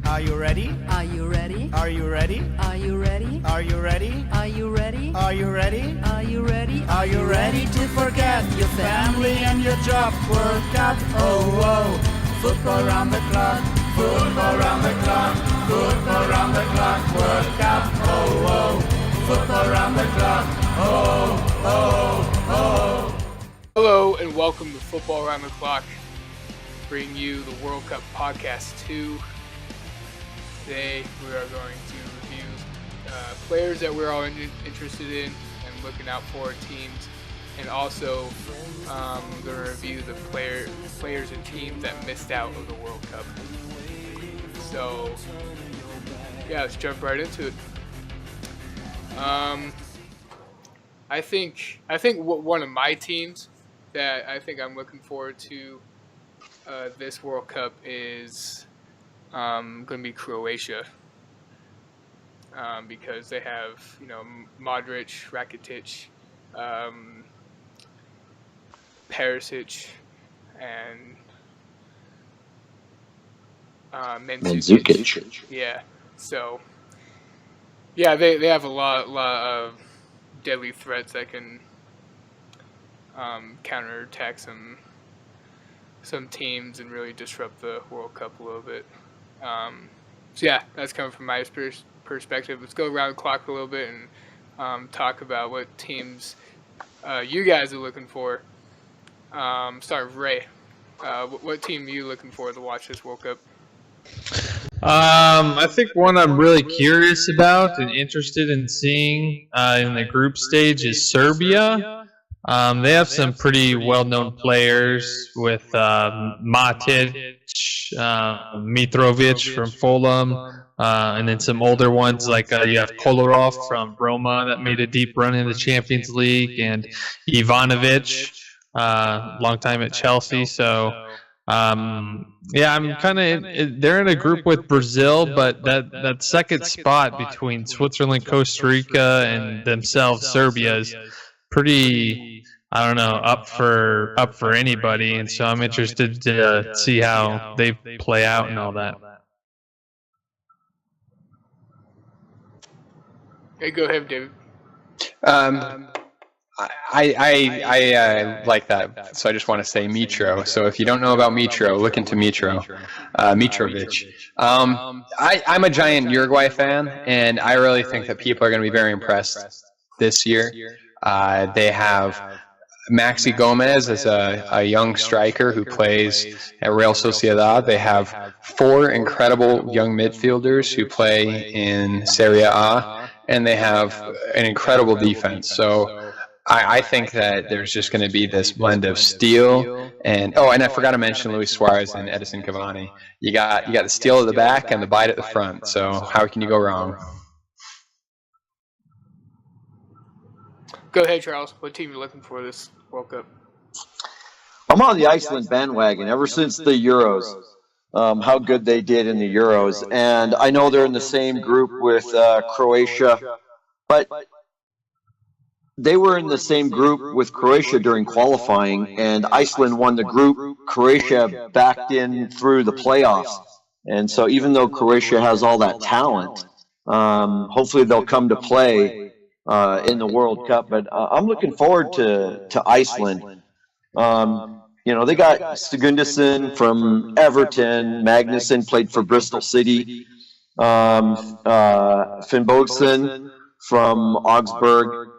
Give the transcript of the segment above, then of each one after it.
Are you ready? Are you ready? Are you ready? Are you ready? Are you ready? Are you ready? Are you ready? Are you ready? Are you ready to forget your family and your job? World Cup, oh, oh. Football round the clock. Football round the clock. Football round the clock. World Cup, oh, oh. Football round the clock. Oh, oh, oh. Hello and welcome to Football Around the Clock, bringing you the World Cup Podcast 2. Today we are going to review players that we're all interested in and looking out for teams, and also we're going to review the players and teams that missed out of the World Cup. So yeah, let's jump right into it. I think one of my teams that I think I'm looking forward to this World Cup is going to be Croatia, because they have, Modric, Rakitic, Perisic, and Mandzukic. Yeah, so yeah, they have a lot of deadly threats that can counterattack some teams and really disrupt the World Cup a little bit. So yeah, that's coming from my perspective. Let's go around the clock a little bit and talk about what teams you guys are looking for. Start with Ray. What team are you looking for to watch this World Cup? I think one I'm really curious about and interested in seeing in the group stage is Serbia. They have some pretty well-known players with Matic, Mitrovic from Fulham, and then some older ones like you have Kolarov from Roma that made a deep run in the Champions League, and Ivanovic, long time at Chelsea. So yeah, I'm kind of. They're in a group with Brazil, but that second spot between Switzerland, Costa Rica, and themselves, Serbia, is pretty, I don't know, up for anybody, and so I'm interested to see how they play out and all that. Hey, go ahead, David. I like that, so I just want to say Mitro. So if you don't know about Mitro, look into Mitrovic. I'm a giant Uruguay fan, and I really think that people are going to be very impressed this year. They have Maxi Gomez as a young striker who plays at Real Sociedad. They have 4 incredible young midfielders who play in Serie A, and they have an incredible defense. So I think that there's just going to be this blend of steel and I forgot to mention Luis Suarez and Edison Cavani. You got the steel at the back and the bite at the front. So how can you go wrong? Go ahead, Charles. What team are you looking for this World Cup? I'm on the Iceland bandwagon ever since the Euros, how good they did in the Euros. And I know they're in the same group with Croatia, but they were in the same group with Croatia during qualifying, and Iceland won the group. Croatia backed in through the playoffs. And so even though Croatia has all that talent, hopefully they'll come to play in the World Cup. But I'm looking forward to Iceland. They got Sigurdsson from Everton, Magnussen played for Bristol City, Finnbogason from Augsburg.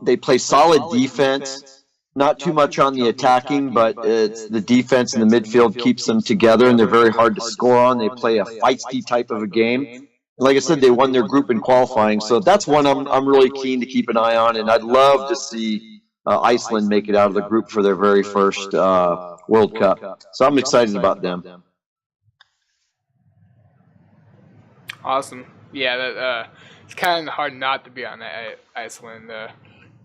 They play solid defense, not too much on the attacking, but it's the defense and the midfield keeps them together, and they're very hard to score on. They play a feisty type of a game. Like I said, they won their group in qualifying, so that's one I'm really keen to keep an eye on, and I'd love to see Iceland make it out of the group for their very first World Cup. So I'm excited about them. Awesome. Yeah, it's kind of hard not to be on that Iceland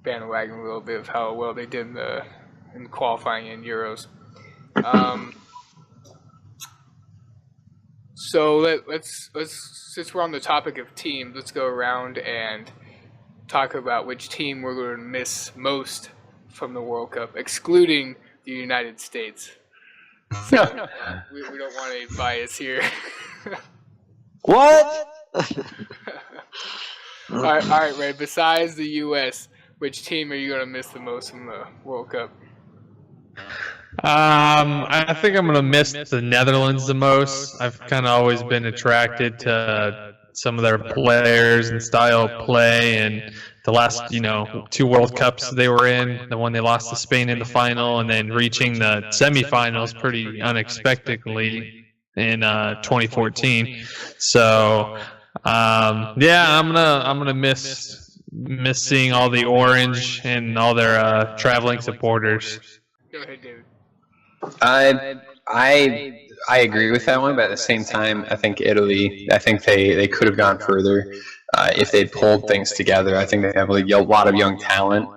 bandwagon a little bit of how well they did in qualifying in Euros. So let's since we're on the topic of teams, let's go around and talk about which team we're going to miss most from the World Cup, excluding the United States. So we don't want any bias here. What? All right, Ray. Besides the U.S., which team are you gonna miss the most from the World Cup? I think I'm gonna miss the Netherlands the most. I've kind of always been attracted to some of their players and style of play, and the last, two World Cups they were in, the one they lost to Spain in the final, and then reaching the semifinals pretty unexpectedly in 2014. So, yeah, I'm gonna miss seeing all the orange and all their traveling supporters. Go ahead, David. I agree with that one, but at the same time, I think Italy. I think they could have gone further if they'd pulled things together. I think they have a lot of young talent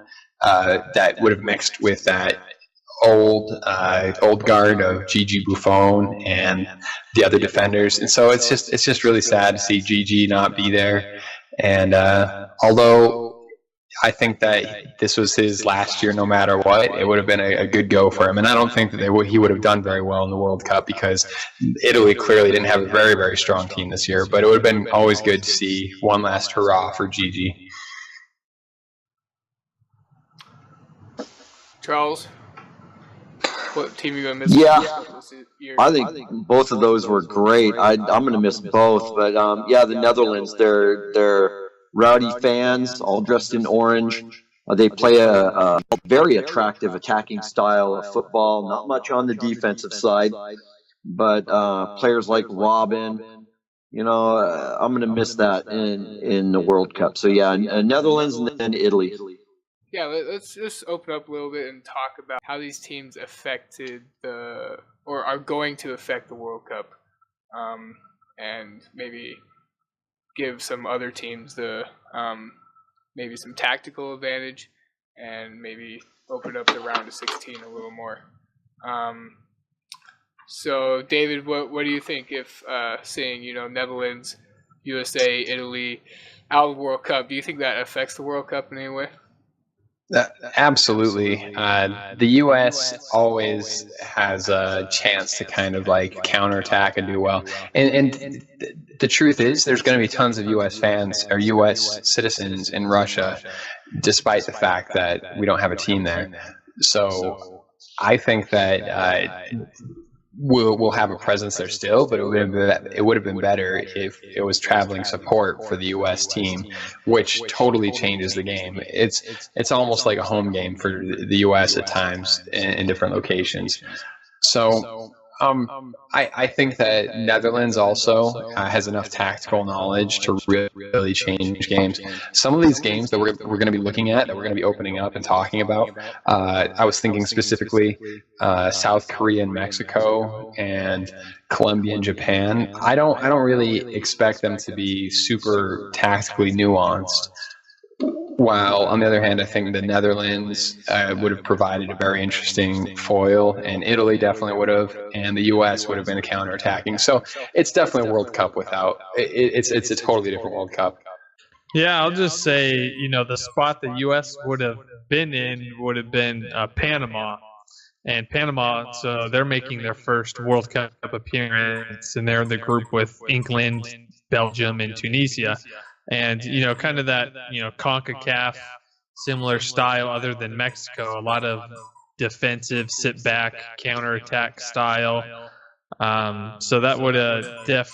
that would have mixed with that old guard of Gigi Buffon and the other defenders, and so it's just really sad to see Gigi not be there. And although I think that this was his last year, no matter what, it would have been a good go for him. And I don't think that he would have done very well in the World Cup because Italy clearly didn't have a very, very strong team this year. But it would have been always good to see one last hurrah for Gigi. Charles, what team are you going to miss? Yeah, this year? I think both of those were great. I'm going to miss both, but yeah, the Netherlands, they're rowdy fans, all dressed in orange. They play a very attractive attacking style of football. Not much on the defensive side, but players like Robin. I'm going to miss that in the World Cup. So yeah, Netherlands and then Italy. Yeah, let's just open up a little bit and talk about how these teams affected or are going to affect the World Cup, and maybe give some other teams the maybe some tactical advantage, and maybe open up the round of 16 a little more. So, David, what do you think if seeing Netherlands, USA, Italy out of the World Cup? Do you think that affects the World Cup in any way? Absolutely. The U.S. always has a chance to kind of like counterattack and do well. And the truth is, there's going to be tons of U.S. fans or U.S. citizens in Russia, despite the fact that we don't have a team there. So I think that we'll have a presence there still, but it would have been better if it was traveling support for the U.S. team, which totally changes the game. It's almost like a home game for the U.S. at times in different locations. So I think that Netherlands also has enough tactical knowledge to really change games. Some of these games that we're going to be looking at, that we're going to be opening up and talking about, I was thinking specifically South Korea and Mexico and Colombia and Japan. I don't really expect them to be super tactically nuanced. While, on the other hand, I think the Netherlands would have provided a very interesting foil, and Italy definitely would have, and the U.S. would have been counterattacking. So it's definitely a World Cup without it's a totally different World Cup. Yeah, I'll just say, the spot the U.S. would have been in would have been Panama. And Panama, so they're making their first World Cup appearance, and they're in the group with England, Belgium, and Tunisia. And, kind of that, CONCACAF similar style other than Mexico, a lot of defensive, sit back, counterattack style. So that would have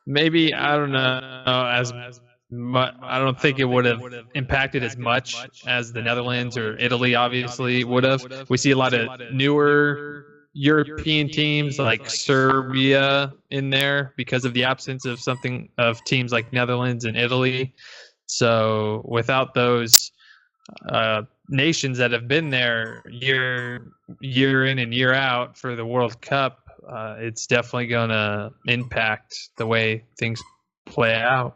maybe, I don't know, I don't think it would have impacted as much as the Netherlands or Italy obviously would have. We see a lot of newer European teams like Serbia in there because of the absence of teams like Netherlands and Italy. So without those nations that have been there year in and year out for the World Cup, it's definitely going to impact the way things play out.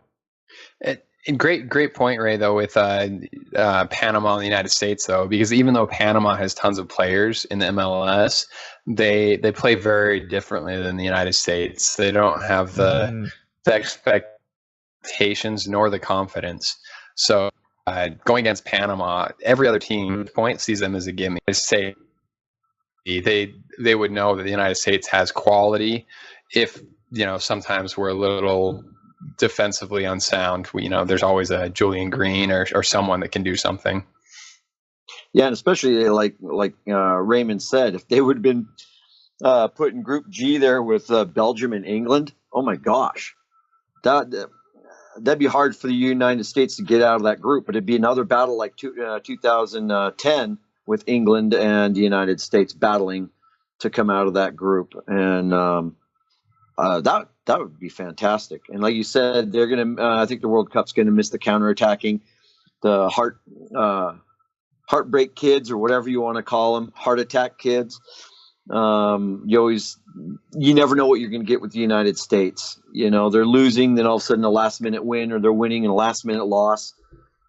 Great point, Ray, though, with Panama and the United States, though, because even though Panama has tons of players in the MLS, they play very differently than the United States. They don't have the expectations nor the confidence. So going against Panama, every other team sees them as a gimme. They say they would know that the United States has quality if, sometimes we're a little defensively unsound. There's always a Julian Green or someone that can do something. Yeah, and especially like Raymond said, if they would have been put in Group G there with Belgium and England, oh my gosh, that'd be hard for the United States to get out of that group. But it'd be another battle like 2010 with England and the United States battling to come out of that group, and that would be fantastic. And like you said, they're gonna. I think the World Cup's gonna miss the counterattacking, the heartbreak kids or whatever you want to call them, heart attack kids. You never know what you're going to get with the United States. They're losing, then all of a sudden a last minute win, or they're winning and a last minute loss.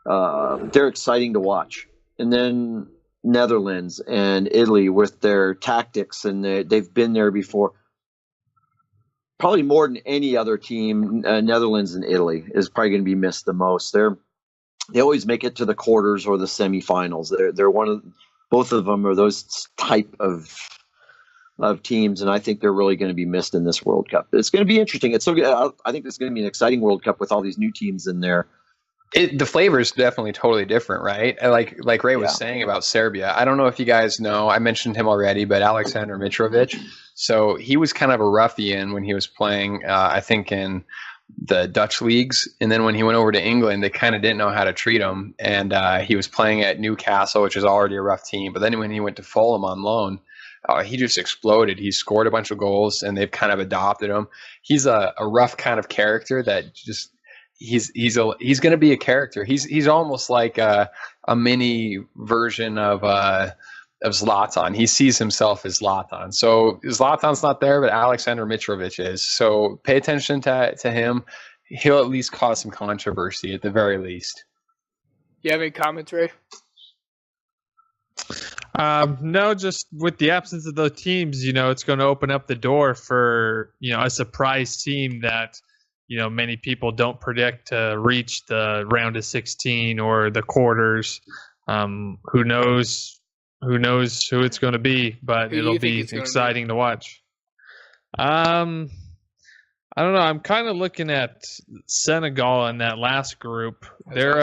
They're exciting to watch. And then Netherlands and Italy with their tactics, and they've been there before. Probably more than any other team, Netherlands and Italy is probably going to be missed the most. They always make it to the quarters or the semifinals. They're both of them are those type of teams, and I think they're really going to be missed in this World Cup. It's going to be interesting. I think it's going to be an exciting World Cup with all these new teams in there. The flavor is definitely totally different, right? Like Ray was saying about Serbia. I don't know if you guys know, I mentioned him already, but Aleksandar Mitrovic. So he was kind of a ruffian when he was playing, I think, in the Dutch leagues. And then when he went over to England, they kind of didn't know how to treat him. And he was playing at Newcastle, which is already a rough team. But then when he went to Fulham on loan, he just exploded. He scored a bunch of goals, and they've kind of adopted him. He's a rough kind of character that just he's going to be a character. He's almost like a mini version of Zlatan. He sees himself as Zlatan. So Zlatan's not there, but Aleksandar Mitrovic is. So pay attention to him. He'll at least cause some controversy at the very least. You have any comments, Ray? No, just with the absence of those teams, it's going to open up the door for, a surprise team that, many people don't predict to reach the round of 16 or the quarters. Who knows who it's going to be, but it'll be exciting to watch. I don't know. I'm kind of looking at Senegal in that last group. They're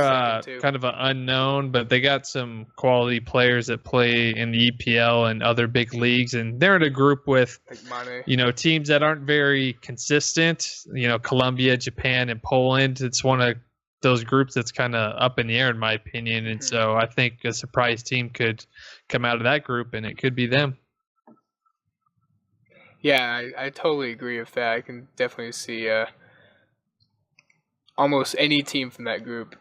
kind of an unknown, but they got some quality players that play in the EPL and other big leagues, and they're in a group with, teams that aren't very consistent. Colombia, Japan, and Poland. It's one of those groups that's kind of up in the air, in my opinion, and so I think a surprise team could come out of that group, and it could be them. Yeah, I totally agree with that. I can definitely see almost any team from that group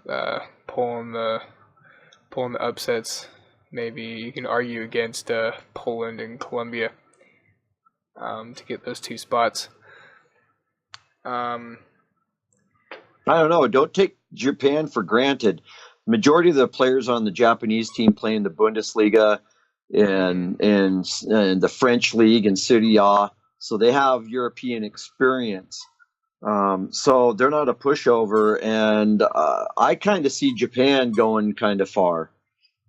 pulling the upsets. Maybe you can argue against Poland and Colombia to get those two spots. I don't know. Don't take Japan for granted. Majority of the players on the Japanese team play in the Bundesliga and the French league and Serie A, so they have European experience. So they're not a pushover, and I kind of see Japan going kind of far,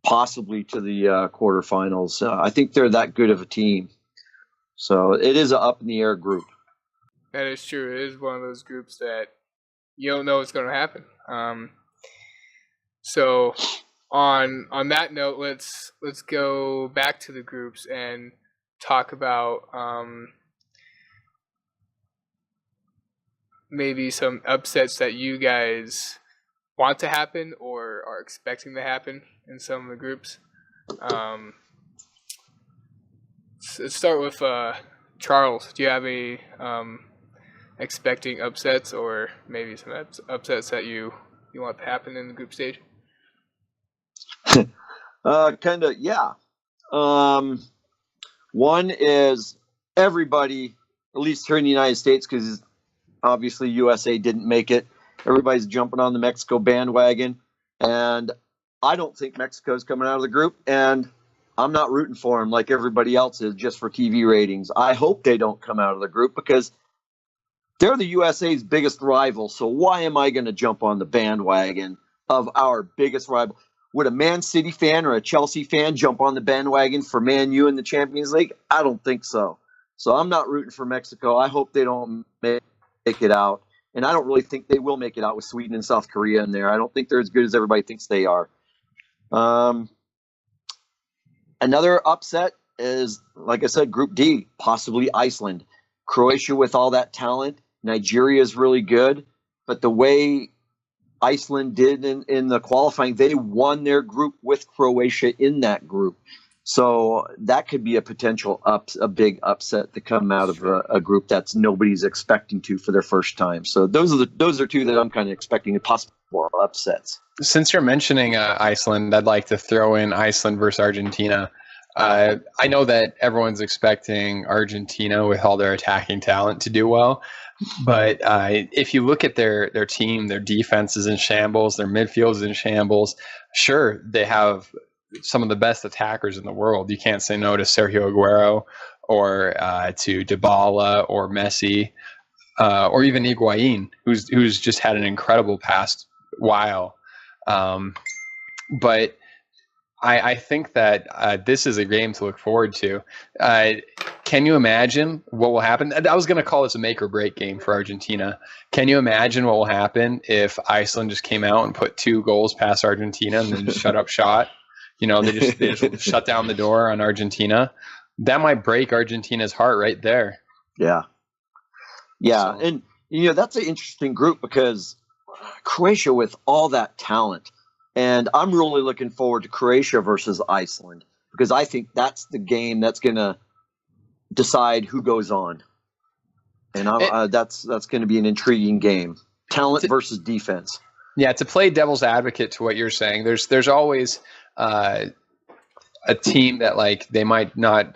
possibly to the quarterfinals. I think they're that good of a team. So it is an up in the air group. That is true. It is one of those groups that you don't know what's going to happen. So on that note, let's go back to the groups and talk about maybe some upsets that you guys want to happen or are expecting to happen in some of the groups. Let's start with Charles. Do you have any expecting upsets or maybe some upsets that you want to happen in the group stage? Kind of, yeah. One is everybody, at least here in the United States, because obviously USA didn't make it. Everybody's jumping on the Mexico bandwagon, and I don't think Mexico's coming out of the group, and I'm not rooting for them like everybody else is just for TV ratings. I hope they don't come out of the group because they're the USA's biggest rival, so why am I going to jump on the bandwagon of our biggest rival? Would a Man City fan or a Chelsea fan jump on the bandwagon for Man U in the Champions League? I don't think so. So I'm not rooting for Mexico. I hope they don't make it out. and I don't really think they will make it out with Sweden and South Korea in there. I don't think they're as good as everybody thinks they are. Another upset is, like I said, Group D, possibly Iceland. Croatia with all that talent. Nigeria is really good. But the way Iceland did in the qualifying, they won their group with Croatia in that group. So that could be a potential a big upset to come out of a group that's nobody's expecting to for their first time. So those are two that I'm kind of expecting possible upsets. Since you're mentioning Iceland, I'd like to throw in Iceland versus Argentina. I know that everyone's expecting Argentina with all their attacking talent to do well, but if you look at their team, their defense is in shambles, their midfield is in shambles. Sure, they have some of the best attackers in the world. You can't say no to Sergio Aguero or to Dybala or Messi or even Higuain, who's just had an incredible past while. But I think that this is a game to look forward to. Can you imagine what will happen? I was going to call this a make or break game for Argentina. Can you imagine what will happen if Iceland just came out and put 2 goals past Argentina and then just shut up shot? They just shut down the door on Argentina. That might break Argentina's heart right there. Yeah. So. And that's an interesting group because Croatia with all that talent. And I'm really looking forward to Croatia versus Iceland because I think that's the game that's going to decide who goes on. And that's going to be an intriguing game. Talent versus defense. Yeah, to play devil's advocate to what you're saying, there's always a team that they might not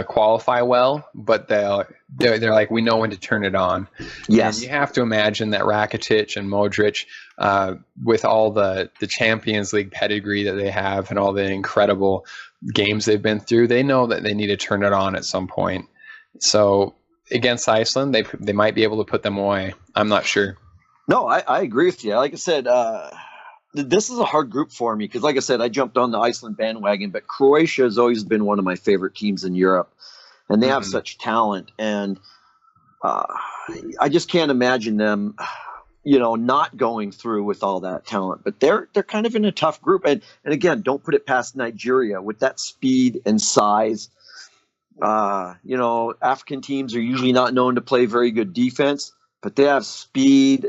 qualify well, but they're like, we know when to turn it on. Yes. And you have to imagine that Rakitic and Modric, with all the Champions League pedigree that they have and all the incredible games they've been through, they know that they need to turn it on at some point. So against Iceland, they might be able to put them away. I'm not sure. No, I agree with you. Like I said, this is a hard group for me because, like I said, I jumped on the Iceland bandwagon, but Croatia has always been one of my favorite teams in Europe, and they have such talent, and I just can't imagine them, not going through with all that talent. But they're kind of in a tough group, and again, don't put it past Nigeria with that speed and size. African teams are usually not known to play very good defense, but they have speed,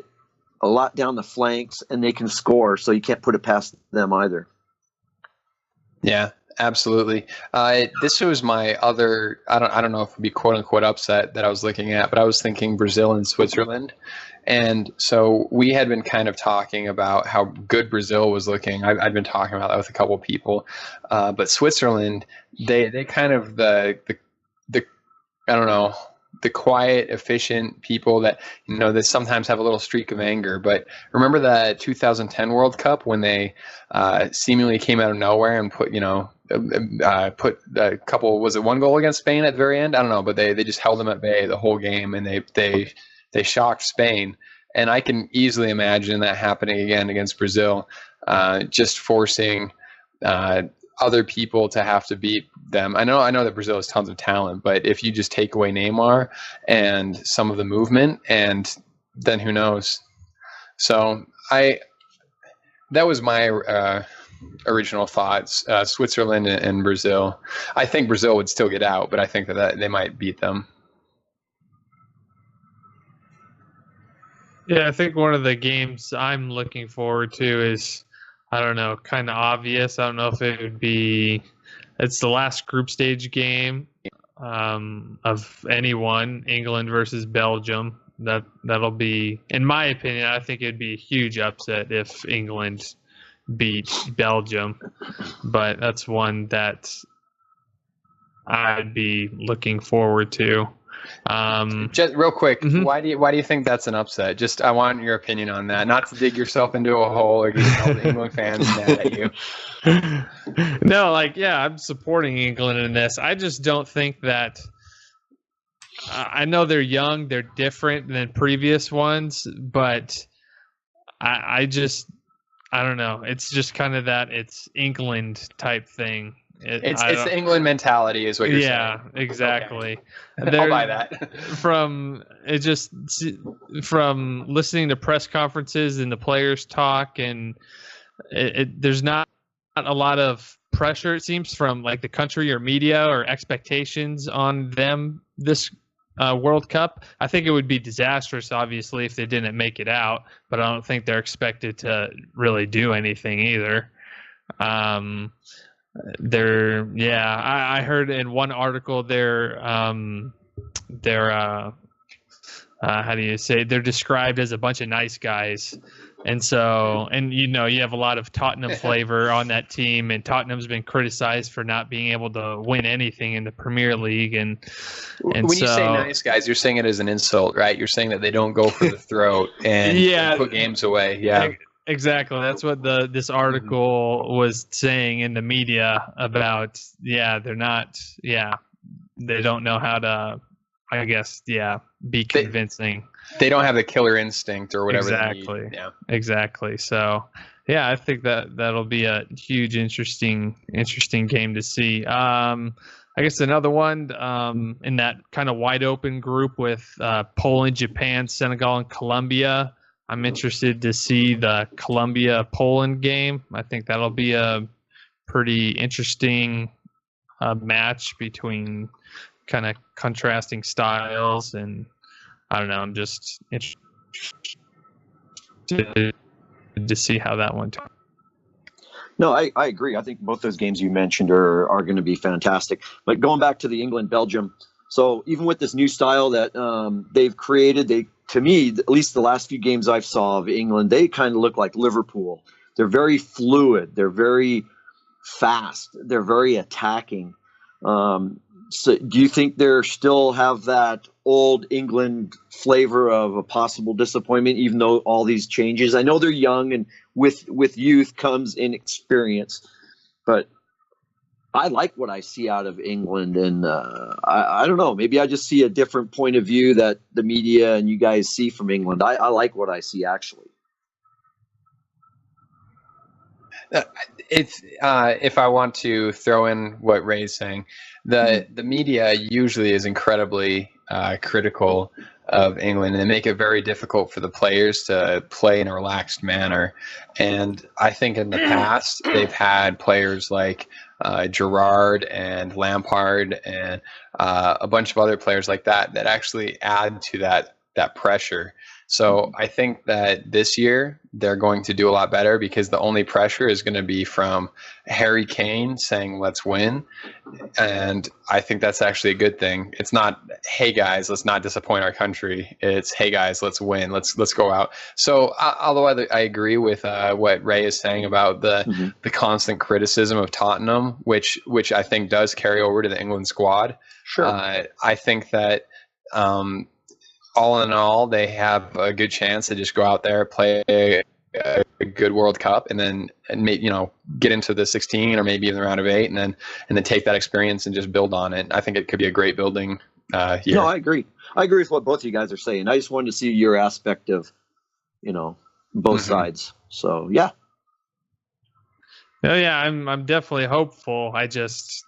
a lot down the flanks, and they can score, so you can't put it past them either. Yeah, absolutely. This was my other, I don't know if it would be quote unquote upset that I was looking at, but I was thinking Brazil and Switzerland. And so we had been kind of talking about how good Brazil was looking. I'd been talking about that with a couple of people, but Switzerland, they kind of the I don't know, the quiet, efficient people that, they sometimes have a little streak of anger. But remember the 2010 World Cup when they seemingly came out of nowhere and put a couple, was it 1 goal against Spain at the very end? I don't know, but they just held them at bay the whole game, and they shocked Spain. And I can easily imagine that happening again against Brazil, just forcing other people to have to beat them. I know that Brazil has tons of talent, but if you just take away Neymar and some of the movement, and then who knows? So that was my original thoughts. Switzerland and Brazil. I think Brazil would still get out, but I think that they might beat them. Yeah, I think one of the games I'm looking forward to is, I don't know, kind of obvious. I don't know if it would be, it's the last group stage game of anyone, England versus Belgium. That'll be, in my opinion, I think it'd be a huge upset if England beat Belgium. But that's one that I'd be looking forward to. Just real quick, why do you think that's an upset? Just, I want your opinion on that. Not to dig yourself into a hole or get all the England fans mad at you. No, I'm supporting England in this. I just don't think that. I know they're young, they're different than previous ones, but I don't know. It's just kind of that it's England type thing. It's the England mentality, is what you're saying. Yeah, exactly. Okay. I'll buy that. From listening to press conferences and the players talk, and there's not a lot of pressure, it seems, from like the country or media or expectations on them this World Cup. I think it would be disastrous, obviously, if they didn't make it out, but I don't think they're expected to really do anything either. I heard in one article they're how do you say, they're described as a bunch of nice guys. And so, you have a lot of Tottenham flavor on that team, and Tottenham's been criticized for not being able to win anything in the Premier League. And when you say nice guys, you're saying it as an insult, right? You're saying that they don't go for the throat and put games away. Yeah, exactly. That's what this article was saying in the media about. Yeah, they're not. Yeah, they don't know how to, I guess. Yeah, be convincing. They don't have the killer instinct or whatever. Exactly. They need. Yeah. Exactly. So, I think that'll be a huge, interesting game to see. I guess another one in that kind of wide open group with Poland, Japan, Senegal, and Colombia. I'm interested to see the Colombia-Poland game. I think that'll be a pretty interesting match between kind of contrasting styles, and I don't know. I'm just interested to see how that one turns. No, I agree. I think both those games you mentioned are going to be fantastic. But going back to the England-Belgium, so even with this new style that they've created, to me, at least the last few games I've saw of England, they kind of look like Liverpool. They're very fluid. They're very fast. They're very attacking. So do you think they still have that old England flavor of a possible disappointment, even though all these changes? I know they're young, and with youth comes inexperience, but I like what I see out of England, and I don't know. Maybe I just see a different point of view that the media and you guys see from England. I like what I see, actually. It's if I want to throw in what Ray's saying, the media usually is incredibly critical of England, and they make it very difficult for the players to play in a relaxed manner. And I think in the past they've had players like Gerrard and Lampard and a bunch of other players like that actually add to that pressure. So I think that this year they're going to do a lot better, because the only pressure is going to be from Harry Kane saying, "Let's win." And I think that's actually a good thing. It's not, "Hey guys, let's not disappoint our country." It's, "Hey guys, let's win. Let's go out." So although I agree with what Ray is saying about the constant criticism of Tottenham, which I think does carry over to the England squad. Sure. I think that all in all, they have a good chance to just go out there, play a good World Cup, and then get into the 16 or maybe even the round of 8, and then take that experience and just build on it. I think it could be a great building year. No, I agree. I agree with what both of you guys are saying. I just wanted to see your aspect of, both sides. So yeah. Oh yeah, I'm definitely hopeful. I just,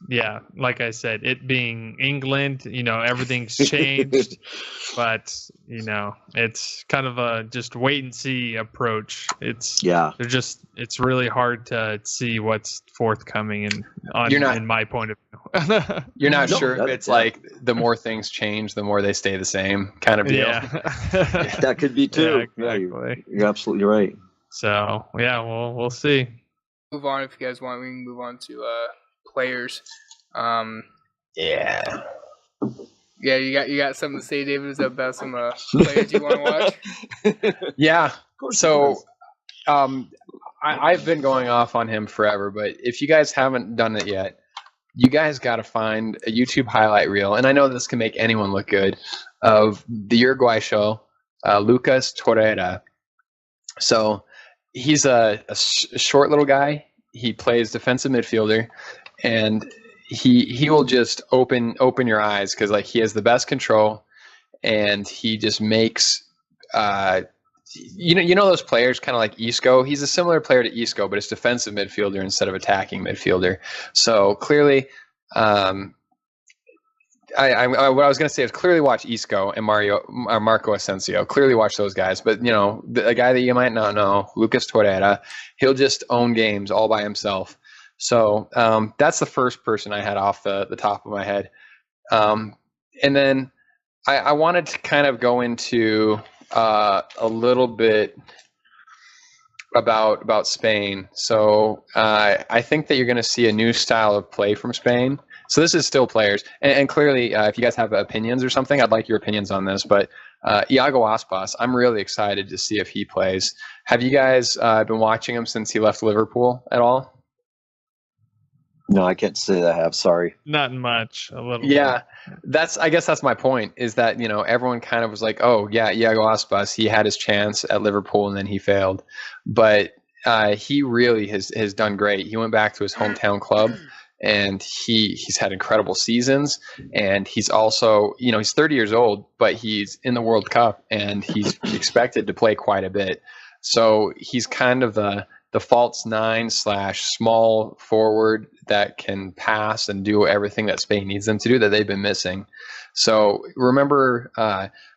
like I said, it being England, everything's changed, but it's kind of a just wait and see approach. It's really hard to see what's forthcoming in my point of view. You're not sure if it's like the more things change, the more they stay the same kind of deal. Yeah. That could be too. Yeah, exactly. You're absolutely right. So we'll see. Move on if you guys want. We can move on to players. Yeah, you got something to say, David? Is that about some players you want to watch? Yeah. So, I've been going off on him forever, but if you guys haven't done it yet, you guys got to find a YouTube highlight reel, and I know this can make anyone look good, of the Uruguay show, Lucas Torreira. So he's a short little guy. He plays defensive midfielder, and he will just open your eyes, because he has the best control, and he just makes you know those players kind of like Isco. He's a similar player to Isco, but it's defensive midfielder instead of attacking midfielder. So clearly, what I was going to say is clearly watch Isco and Marco Asensio. Clearly watch those guys. But the guy that you might not know, Lucas Torreira, he'll just own games all by himself. So that's the first person I had off the top of my head. And then I wanted to kind of go into a little bit about Spain. So I think that you're going to see a new style of play from Spain. So this is still players. And clearly, if you guys have opinions or something, I'd like your opinions on this. But Iago Aspas, I'm really excited to see if he plays. Have you guys been watching him since he left Liverpool at all? No, I can't say that I have. Sorry. Not much. A little. Yeah, I guess that's my point. Is that everyone kind of was like, oh yeah, Iago Aspas, he had his chance at Liverpool and then he failed, but he really has done great. He went back to his hometown club, and he's had incredible seasons. And he's also he's 30 years old, but he's in the World Cup and he's expected to play quite a bit. So he's kind of the false nine / small forward that can pass and do everything that Spain needs them to do that they've been missing. So remember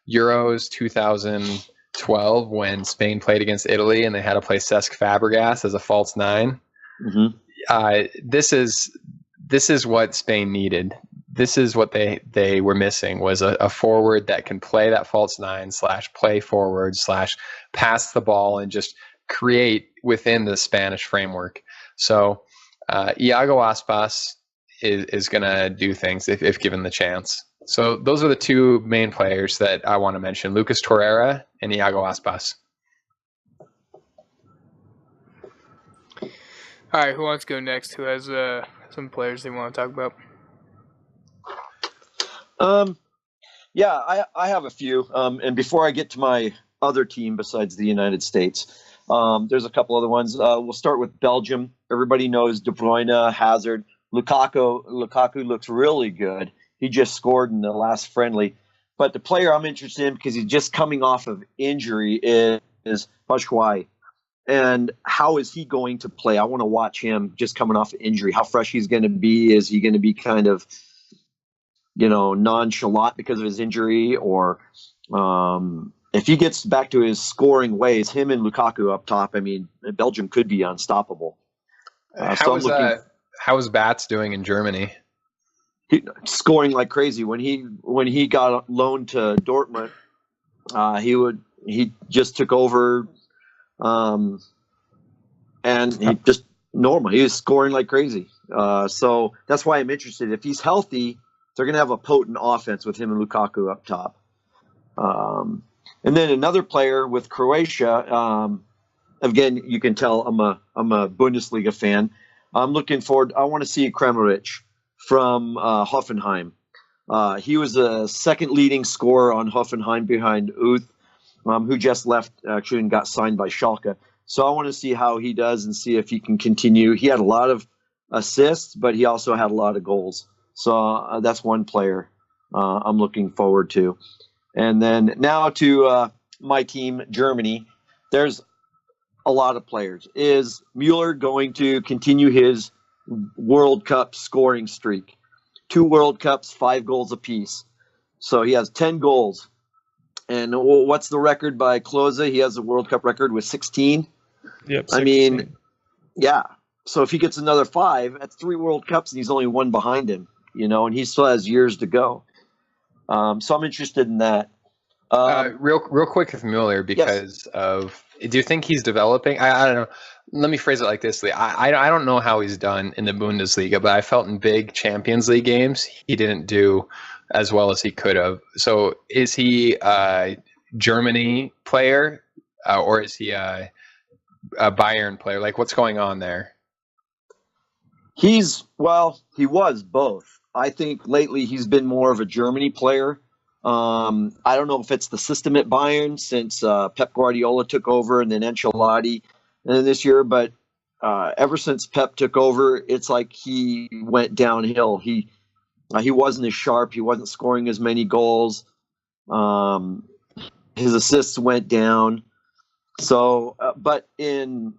Euros 2012 when Spain played against Italy and they had to play Cesc Fabregas as a false nine? Mm-hmm. This is what Spain needed. This is what they were missing, was a forward that can play that false nine / play forward / pass the ball and just create within the Spanish framework. So Iago Aspas is going to do things if given the chance. So those are the two main players that I want to mention: Lucas Torreira and Iago Aspas. All right, who wants to go next? Who has some players they want to talk about? Yeah, I have a few. And before I get to my other team besides the United States, there's a couple other ones. We'll start with Belgium. Everybody knows De Bruyne, Hazard. Lukaku looks really good. He just scored in the last friendly. But the player I'm interested in, because he's just coming off of injury, is Batshuayi. And how is he going to play? I want to watch him just coming off of injury. How fresh he's going to be. Is he going to be kind of, nonchalant because of his injury? Or if he gets back to his scoring ways, him and Lukaku up top, I mean, Belgium could be unstoppable. How is Bats doing in Germany? Scoring like crazy. When he got loaned to Dortmund, he just took over, and he just normal. He was scoring like crazy. So that's why I'm interested. If he's healthy, they're going to have a potent offense with him and Lukaku up top. And then another player with Croatia. Again, you can tell I'm a Bundesliga fan. I'm looking forward. I want to see Kramaric from Hoffenheim. He was a second leading scorer on Hoffenheim behind Uth, who just left actually and got signed by Schalke. So I want to see how he does and see if he can continue. He had a lot of assists, but he also had a lot of goals. So that's one player I'm looking forward to. And then now to my team, Germany. There's a lot of players. Is Mueller going to continue his World Cup scoring streak? 2 World Cups, 5 goals apiece. So he has 10 goals. And what's the record by Klose? He has a World Cup record with 16. Yep. 16. I mean, yeah. So if he gets another 5, that's 3 World Cups, and he's only 1 behind him. And he still has years to go. So I'm interested in that. Real quick with Mueller, because of, do you think he's developing? I don't know. Let me phrase it like this. I don't know how he's done in the Bundesliga, but I felt in big Champions League games he didn't do as well as he could have. So is he a Germany player or is he a Bayern player? Like, what's going on there? He was both. I think lately he's been more of a Germany player. I don't know if it's the system at Bayern since Pep Guardiola took over and then Ancelotti and then this year, but ever since Pep took over, it's like he went downhill. He wasn't as sharp. He wasn't scoring as many goals. His assists went down. So, but in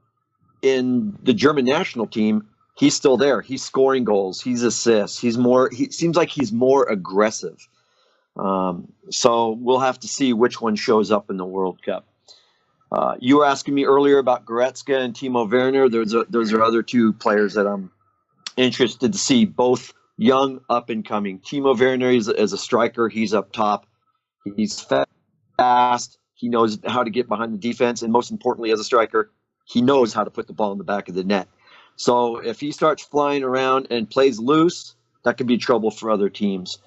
the German national team, he's still there. He's scoring goals. He's assists. He seems like he's more aggressive. So we'll have to see which one shows up in the World Cup. You were asking me earlier about Goretzka and Timo Werner. Those are other two players that I'm interested to see, both young, up and coming. Timo Werner is as a striker. He's up top. He's fast. He knows how to get behind the defense. And most importantly, as a striker, he knows how to put the ball in the back of the net. So if he starts flying around and plays loose, that could be trouble for other teams.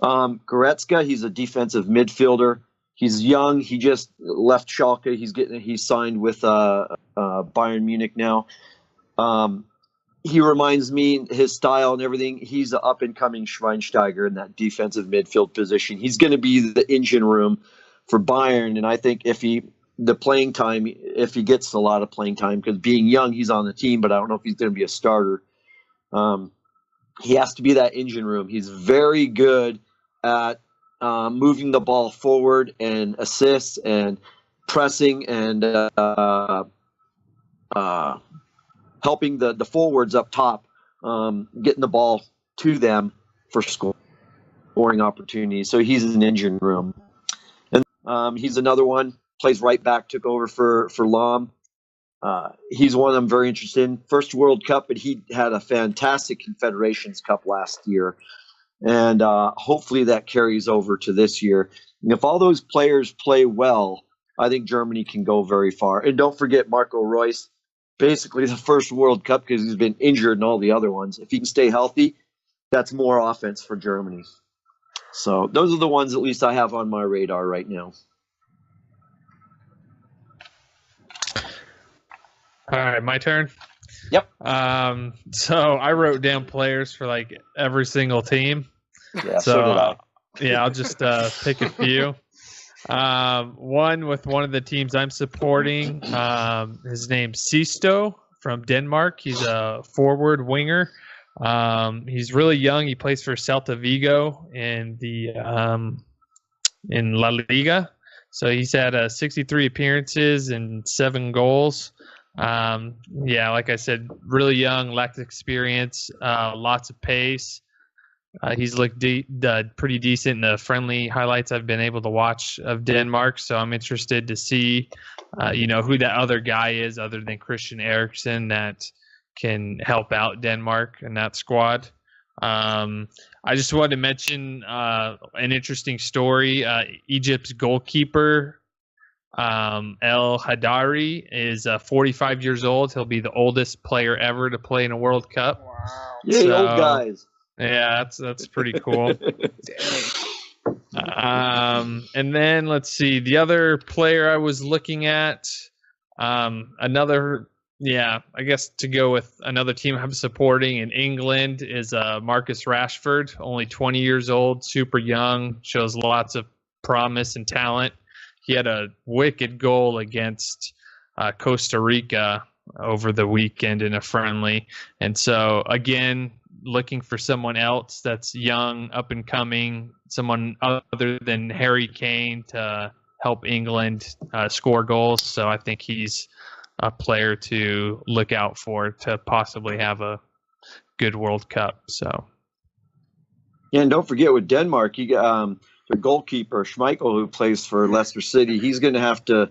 Goretzka, he's a defensive midfielder. He's young. He just left Schalke. He's signed with Bayern Munich now. He reminds me, his style and everything. He's an up-and-coming Schweinsteiger in that defensive midfield position. He's going to be the engine room for Bayern, and I think if he gets a lot of playing time, because being young, he's on the team, but I don't know if he's going to be a starter. He has to be that engine room. He's very good at moving the ball forward and assists and pressing and helping the forwards up top, getting the ball to them for scoring opportunities. So he's an engine room. And he's another one, plays right back, took over for Lahm. He's one I'm very interested in. First World Cup, but he had a fantastic Confederations Cup last year. And hopefully that carries over to this year. And if all those players play well, I think Germany can go very far. And don't forget Marco Reus, basically the first World Cup because he's been injured in all the other ones. If he can stay healthy, that's more offense for Germany. So those are the ones at least I have on my radar right now. All right, my turn. Yep. So I wrote down players for like every single team. Yeah, so did I. Yeah, I'll just pick a few. One with one of the teams I'm supporting. His name's Sisto from Denmark. He's a forward winger. He's really young. He plays for Celta Vigo in the in La Liga. So he's had 63 appearances and 7 goals. Yeah, like I said, really young, lacked experience, lots of pace. He's looked pretty decent in the friendly highlights I've been able to watch of Denmark. So I'm interested to see, who that other guy is other than Christian Eriksen that can help out Denmark in that squad. I just wanted to mention an interesting story. Egypt's goalkeeper, El Hadari, is 45 years old. He'll be the oldest player ever to play in a World Cup. Wow. Yay, old guys. Yeah, that's pretty cool. And then let's see, the other player I was looking at, I guess to go with another team I'm supporting in England is Marcus Rashford, only 20 years old, super young, shows lots of promise and talent. He had a wicked goal against Costa Rica over the weekend in a friendly. And so, again, looking for someone else that's young, up and coming, someone other than Harry Kane to help England score goals. So I think he's a player to look out for to possibly have a good World Cup. So, yeah, and don't forget with Denmark, you got their goalkeeper Schmeichel, who plays for Leicester City. He's going to have to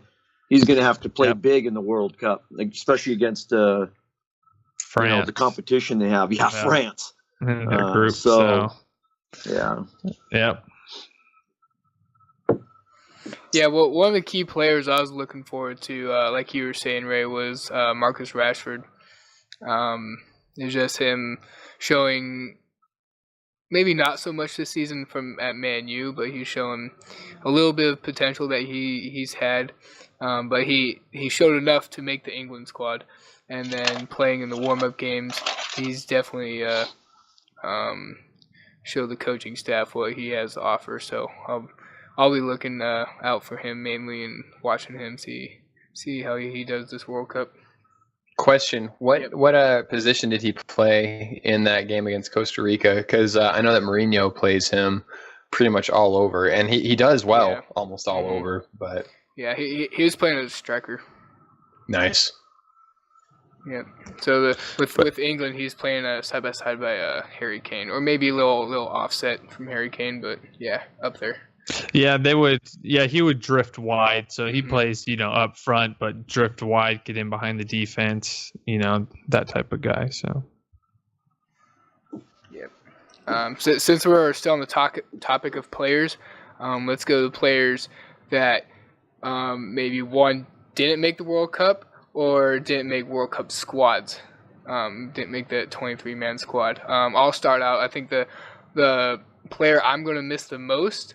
play big in the World Cup, especially against France. The competition they have. Yeah, France. In their group. So yeah. Yep. Yeah, well, one of the key players I was looking forward to, like you were saying, Ray, was Marcus Rashford. It's just him showing maybe not so much this season at Man U, but he's showing a little bit of potential that he's had. But he showed enough to make the England squad. And then playing in the warm-up games, he's definitely showed the coaching staff what he has to offer. So I'll be looking out for him mainly and watching him see how he does this World Cup. Question: What position did he play in that game against Costa Rica? Because I know that Mourinho plays him pretty much all over, and he does well almost all over. But yeah, he was playing as a striker. Nice. Yeah. So with England, he's playing side by side by Harry Kane, or maybe a little offset from Harry Kane, but yeah, up there. Yeah, he would drift wide. So he plays, up front, but drift wide, get in behind the defense, that type of guy. So. Yep. Since we're still on the topic of players, let's go to players that maybe one didn't make the World Cup or didn't make World Cup squads. Didn't make the 23-man squad. I'll start out. I think the player I'm going to miss the most,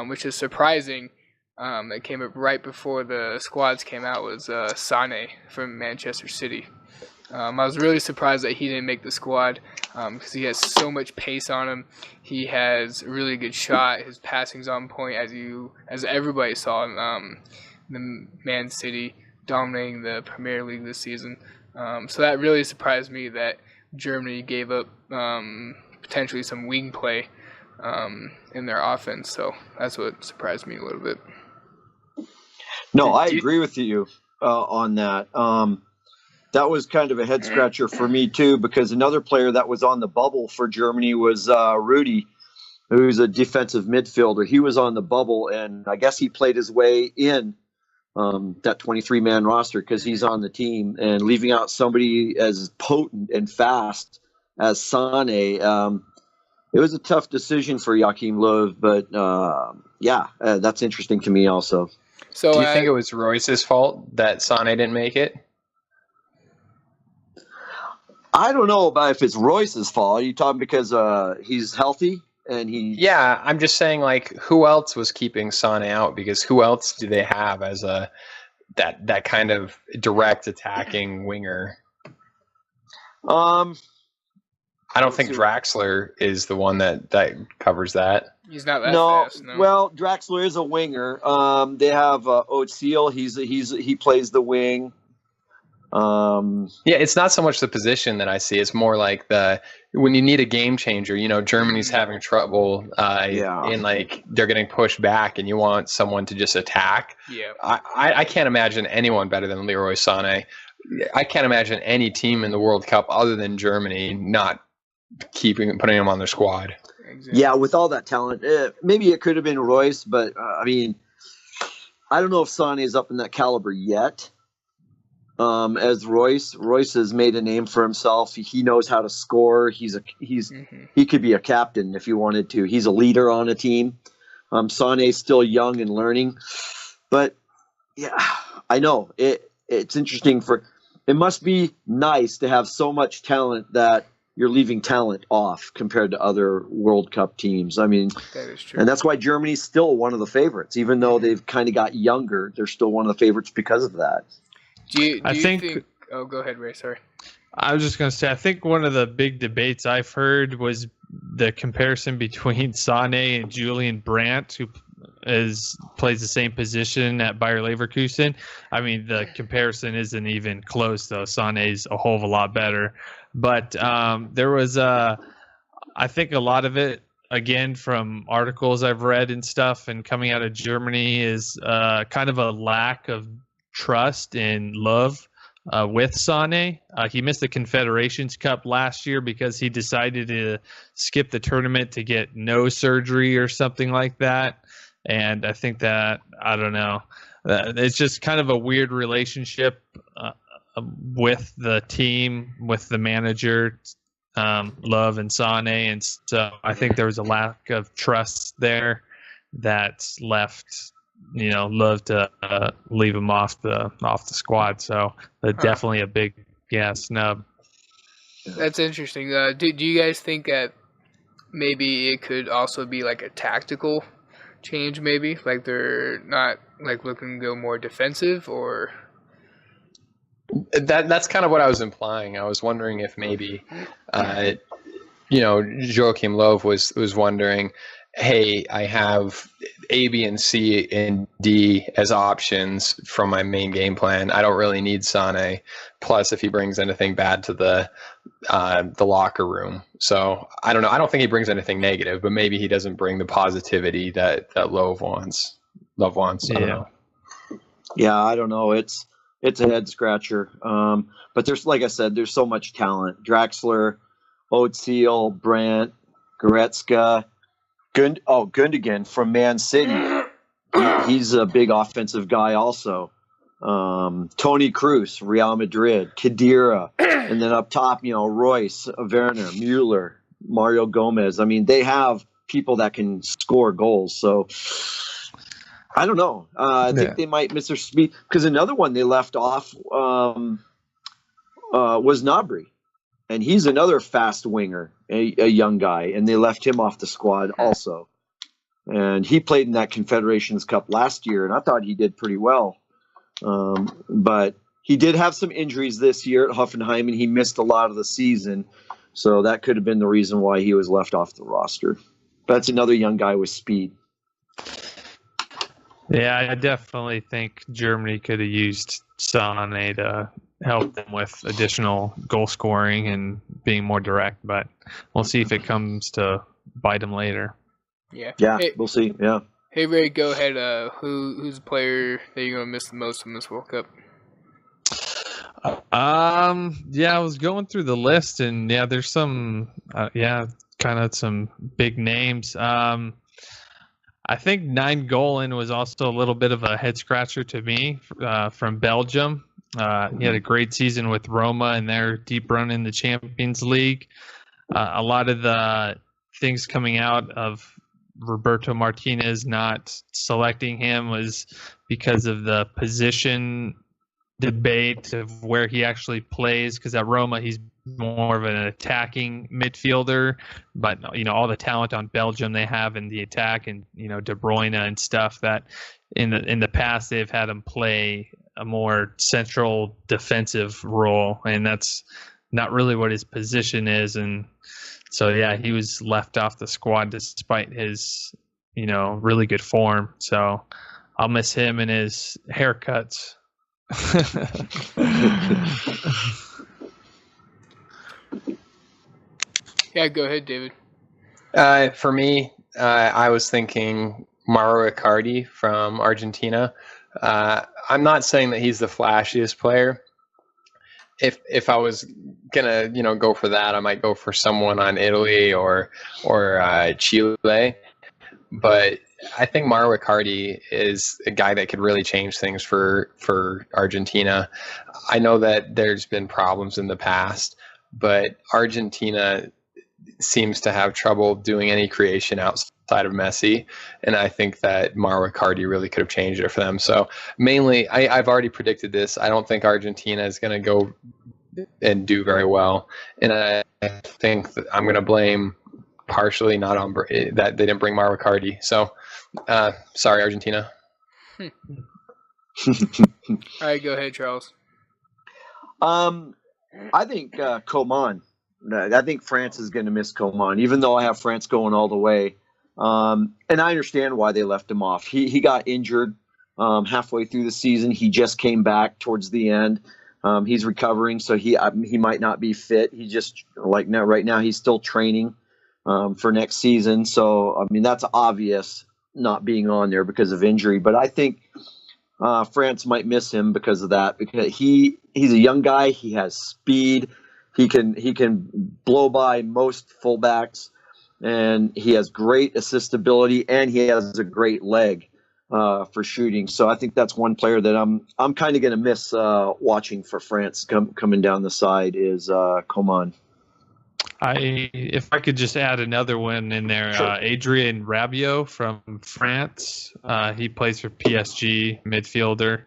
which is surprising, that came up right before the squads came out, was Sané from Manchester City. I was really surprised that he didn't make the squad because he has so much pace on him. He has a really good shot. His passing's on point, as everybody saw him. The Man City dominating the Premier League this season. So that really surprised me that Germany gave up potentially some wing play in their offense. So that's what surprised me a little bit. No, I agree with you on that. That was kind of a head scratcher for me too, because another player that was on the bubble for Germany was Rudy, who's a defensive midfielder. He was on the bubble, and I guess he played his way in that 23-man roster because he's on the team, and leaving out somebody as potent and fast as Sané. It was a tough decision for Joachim Löw, but that's interesting to me also. So, do you think it was Royce's fault that Sané didn't make it? I don't know about if it's Royce's fault. Are you talking because he's healthy and he? Yeah, I'm just saying, like, who else was keeping Sané out? Because who else do they have as that kind of direct attacking winger? I don't think Draxler is the one that covers that. He's not that fast. No. Well, Draxler is a winger. They have Özil. He plays the wing. Yeah, it's not so much the position that I see. It's more like when you need a game changer. Germany's having trouble, and like they're getting pushed back, and you want someone to just attack. Yeah, I can't imagine anyone better than Leroy Sané. I can't imagine any team in the World Cup other than Germany not putting him on their squad. Exactly. Yeah, with all that talent, maybe it could have been Royce, but I mean, I don't know if Sané is up in that caliber yet. As Royce has made a name for himself. He knows how to score. He could be a captain if he wanted to. He's a leader on a team. Sané's still young and learning, but yeah, I know it's interesting. It must be nice to have so much talent that you're leaving talent off compared to other World Cup teams. I mean, that is true. And that's why Germany's still one of the favorites, even though they've kind of got younger. They're still one of the favorites because of that. Do you think? Oh, go ahead, Ray. Sorry. I was just going to say, I think one of the big debates I've heard was the comparison between Sané and Julian Brandt, who plays the same position at Bayer Leverkusen. I mean, the comparison isn't even close, though. Sané's a whole of a lot better. But there was, I think a lot of it, again, from articles I've read and stuff and coming out of Germany, is kind of a lack of trust and love with Sané. He missed the Confederations Cup last year because he decided to skip the tournament to get nose surgery or something like that. And I think that, I don't know, it's just kind of a weird relationship with the team, with the manager, Love and Sané. And so I think there was a lack of trust there that's left Love to leave him off the squad. So definitely a big snub. That's interesting. Do you guys think that maybe it could also be like a tactical change? Maybe like they're not like looking to go more defensive, or that's kind of what I was implying. I was wondering if maybe Joachim Löw was wondering, hey, I have A, B, and C and D as options from my main game plan. I don't really need Sané. Plus, if he brings anything bad to the locker room, so I don't know. I don't think he brings anything negative, but maybe he doesn't bring the positivity that Löw wants. I don't know. Yeah, I don't know. It's a head scratcher. But there's, like I said, there's so much talent. Draxler, Oatsiel, Brandt, Goretzka, Gundogan from Man City. He's a big offensive guy also. Tony Cruz, Real Madrid, Khedira, and then up top, Royce, Werner, Mueller, Mario Gomez. I mean, they have people that can score goals. So I don't know. I think they might miss their speed, because another one they left off was Gnabry, and he's another fast winger, a young guy, and they left him off the squad also. And he played in that Confederations Cup last year, and I thought he did pretty well. But he did have some injuries this year at Hoffenheim, and he missed a lot of the season. So that could have been the reason why he was left off the roster. But that's another young guy with speed. Yeah, I definitely think Germany could have used Sané to help them with additional goal scoring and being more direct, but we'll see if it comes to bite them later. Yeah. Yeah, we'll see. Yeah. Hey, Ray, go ahead. Who's the player that you're going to miss the most in this World Cup? Yeah, I was going through the list, and yeah, there's some, kind of some big names. I think Nainggolan was also a little bit of a head scratcher to me, from Belgium. He had a great season with Roma and their deep run in the Champions League. A lot of the things coming out of Roberto Martinez not selecting him was because of the position debate of where he actually plays, because at Roma he's more of an attacking midfielder, but all the talent on Belgium they have in the attack, and De Bruyne and stuff, that in the past they've had him play a more central defensive role, and that's not really what his position is. And so yeah, he was left off the squad despite his really good form. So I'll miss him and his haircuts. Yeah, go ahead, David. For me, I was thinking Mauro Icardi from Argentina. I'm not saying that he's the flashiest player. If I was gonna go for that, I might go for someone on Italy or Chile. But I think Mauro Icardi is a guy that could really change things for Argentina. I know that there's been problems in the past, but Argentina seems to have trouble doing any creation outside of Messi, and I think that Mauro Icardi really could have changed it for them. So mainly, I've already predicted this. I don't think Argentina is going to go and do very well, and I think that I'm going to blame partially not on that they didn't bring Mauro Icardi. So sorry, Argentina. All right, go ahead, Charles. I think Coman. I think France is going to miss Coman, even though I have France going all the way. And I understand why they left him off. He got injured halfway through the season. He just came back towards the end. He's recovering, so he might not be fit. He just, right now, he's still training for next season. So, I mean, that's obvious not being on there because of injury. But I think France might miss him because of that, because he's a young guy. He has speed. He can blow by most fullbacks, and he has great assist ability, and he has a great leg for shooting. So I think that's one player that I'm kind of going to miss watching for France coming down the side is Coman. If I could just add another one in there, sure. Adrien Rabiot from France. He plays for PSG, midfielder.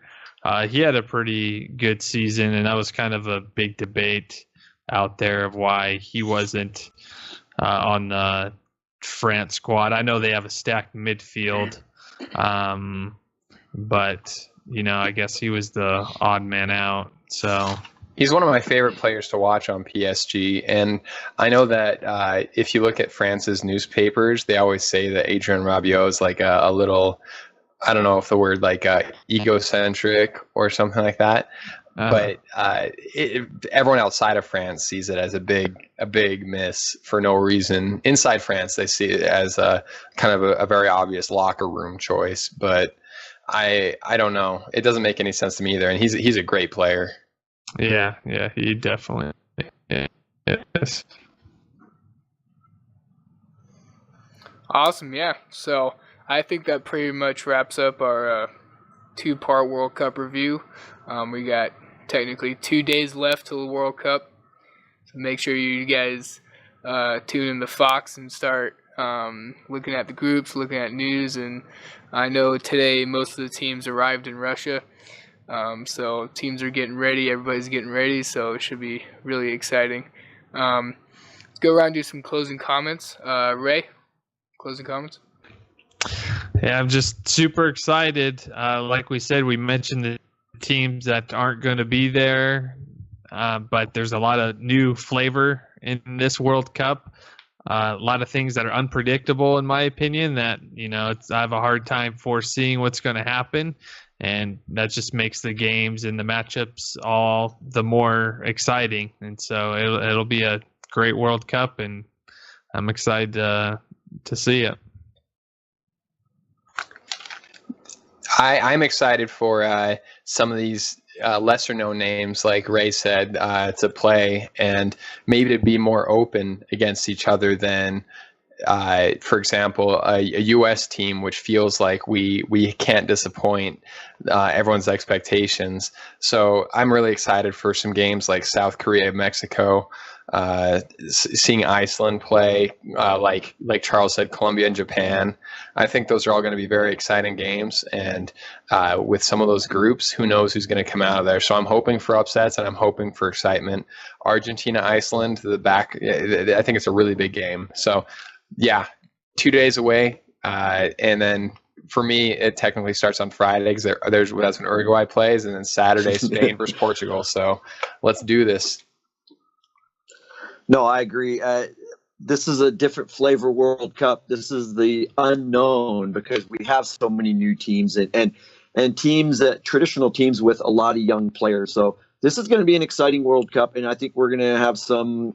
He had a pretty good season, and that was kind of a big debate out there of why he wasn't on the France squad. I know they have a stacked midfield, but I guess he was the odd man out. So he's one of my favorite players to watch on PSG, and I know that if you look at France's newspapers, they always say that Adrien Rabiot is like a little, I don't know if the word like egocentric or something like that. But everyone outside of France sees it as a big miss for no reason. Inside France, they see it as a kind of a very obvious locker room choice. But I don't know. It doesn't make any sense to me either. And he's a great player. Yeah, he definitely is. Awesome, yeah. So I think that pretty much wraps up our 2-part World Cup review. We got technically 2 days left till the World Cup. So make sure you guys tune in to Fox and start looking at the groups, looking at news. And I know today most of the teams arrived in Russia. So teams are getting ready. Everybody's getting ready. So it should be really exciting. Let's go around and do some closing comments. Ray, closing comments? Yeah, I'm just super excited. Like we said, we mentioned the teams that aren't going to be there, but there's a lot of new flavor in this World Cup. A lot of things that are unpredictable, in my opinion, that, I have a hard time foreseeing what's going to happen. And that just makes the games and the matchups all the more exciting. And so it'll be a great World Cup, and I'm excited to see it. I'm excited for some of these lesser known names, like Ray said, to play and maybe to be more open against each other than, for example, a U.S. team, which feels like we can't disappoint everyone's expectations. So I'm really excited for some games like South Korea, Mexico, seeing Iceland play, like Charles said, Colombia and Japan. I think those are all going to be very exciting games. And with some of those groups, who knows who's going to come out of there. So I'm hoping for upsets and I'm hoping for excitement. Argentina, Iceland, I think it's a really big game. So yeah, 2 days away. And then for me, it technically starts on Friday because that's when Uruguay plays, and then Saturday, Spain versus Portugal. So let's do this. No, I agree. This is a different flavor World Cup. This is the unknown because we have so many new teams and teams that traditional teams with a lot of young players. So this is going to be an exciting World Cup, and I think we're going to have some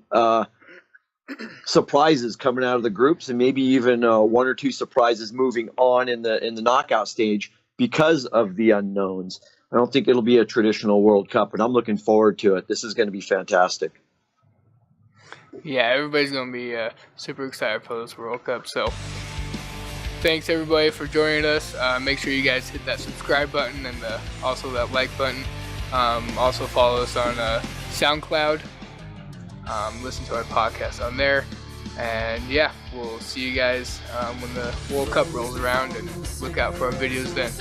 surprises coming out of the groups, and maybe even 1 or 2 surprises moving on in the knockout stage because of the unknowns. I don't think it'll be a traditional World Cup, but I'm looking forward to it. This is going to be fantastic. Yeah, everybody's going to be super excited for this World Cup. So thanks, everybody, for joining us. Make sure you guys hit that subscribe button and also that like button. Also follow us on SoundCloud. Listen to our podcast on there. And yeah, we'll see you guys when the World Cup rolls around, and look out for our videos then.